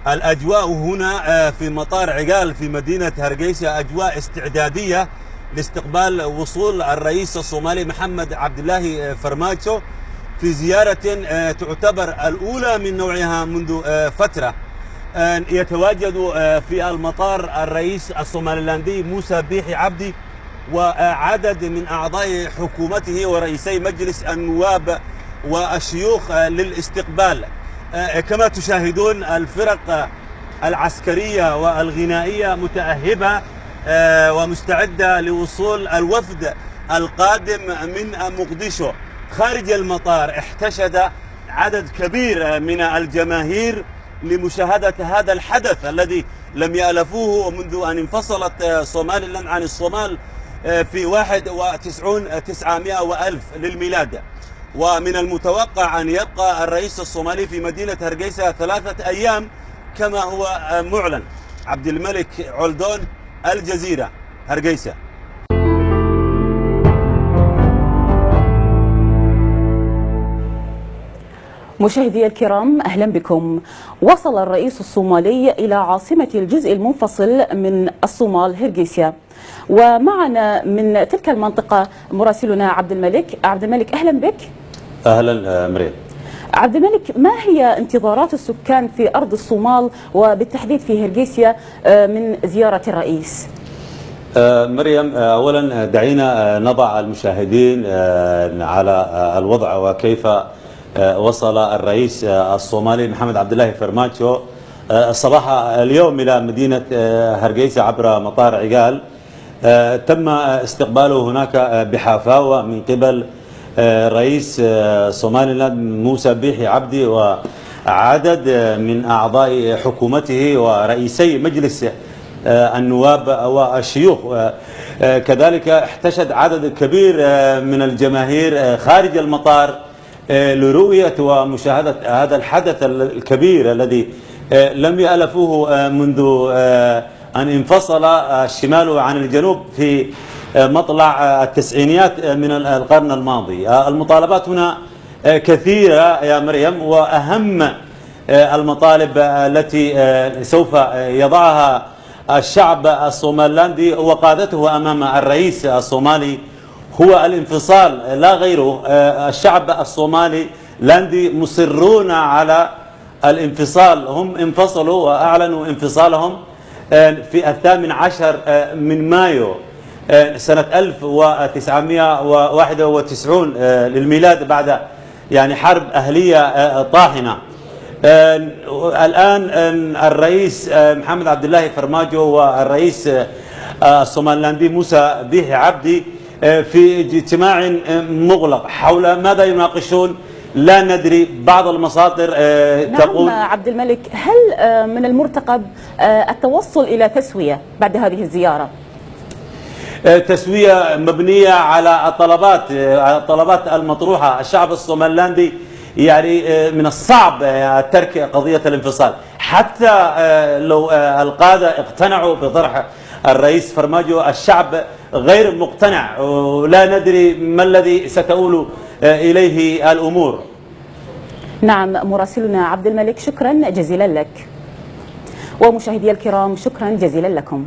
الأجواء هنا في مطار عقال في مدينة هرقيسة أجواء استعدادية لاستقبال وصول الرئيس الصومالي محمد عبد الله فرماجو في زيارة تعتبر الأولى من نوعها منذ فترة. يتواجد في المطار الرئيس الصوماليلاندي موسى بيحي عبدي وعدد من أعضاء حكومته ورئيسي مجلس النواب والشيوخ للاستقبال. كما تشاهدون الفرق العسكرية والغنائية متأهبة ومستعدة لوصول الوفد القادم من مقديشو. خارج المطار احتشد عدد كبير من الجماهير لمشاهدة هذا الحدث الذي لم يألفوه منذ أن انفصلت صوماليلاند عن الصومال في 1900 للميلاد. ومن المتوقع أن يبقى الرئيس الصومالي في مدينة هرقيسة 3 أيام كما هو معلن. عبد الملك علدون، الجزيرة، هرقيسة. مشاهدي الكرام، أهلا بكم. وصل الرئيس الصومالي إلى عاصمة الجزء المنفصل من الصومال هرقيسة، ومعنا من تلك المنطقة مراسلنا عبد الملك. عبد الملك، أهلا بك. أهلا مريم. عبد الملك، ما هي انتظارات السكان في أرض الصومال وبالتحديد في هرقيسة من زيارة الرئيس؟ مريم، أولا دعينا نضع المشاهدين على الوضع وكيف وصل الرئيس الصومالي محمد عبد الله فرماجو صباح اليوم إلى مدينة هرقيسة عبر مطار عقال. تم استقباله هناك بحفاوة من قبل رئيس صوماليلاند موسى بيحي عبدي وعدد من أعضاء حكومته ورئيسي مجلس النواب والشيوخ. كذلك احتشد عدد كبير من الجماهير خارج المطار لرؤية ومشاهدة هذا الحدث الكبير الذي لم يألفوه منذ أن انفصل الشمال عن الجنوب في مطلع التسعينيات من القرن الماضي. المطالبات هنا كثيرة يا مريم، وأهم المطالب التي سوف يضعها الشعب الصوماليلاندي وقادته أمام الرئيس الصومالي هو الانفصال لا غيره. الشعب الصومالي لاندي مصرون على الانفصال، هم انفصلوا وأعلنوا انفصالهم في 18 من مايو سنة 1991 للميلاد، بعد حرب أهلية طاحنة. الآن الرئيس محمد عبد الله فرماجو والرئيس الصوماليلاندي موسى بيحي عبدي في اجتماع مغلق حول ماذا يناقشون لا ندري. بعض المصادر تقول. نعم عبد الملك، هل من المرتقب التوصل إلى تسوية بعد هذه الزيارة؟ تسوية مبنية على الطلبات المطروحة. الشعب الصوماليلاندي من الصعب ترك قضية الانفصال، حتى لو القادة اقتنعوا بطرح الرئيس فرماجو الشعب غير مقتنع، ولا ندري ما الذي ستؤول إليه الأمور. نعم مراسلنا عبد الملك، شكرا جزيلا لك. ومشاهدي الكرام، شكرا جزيلا لكم.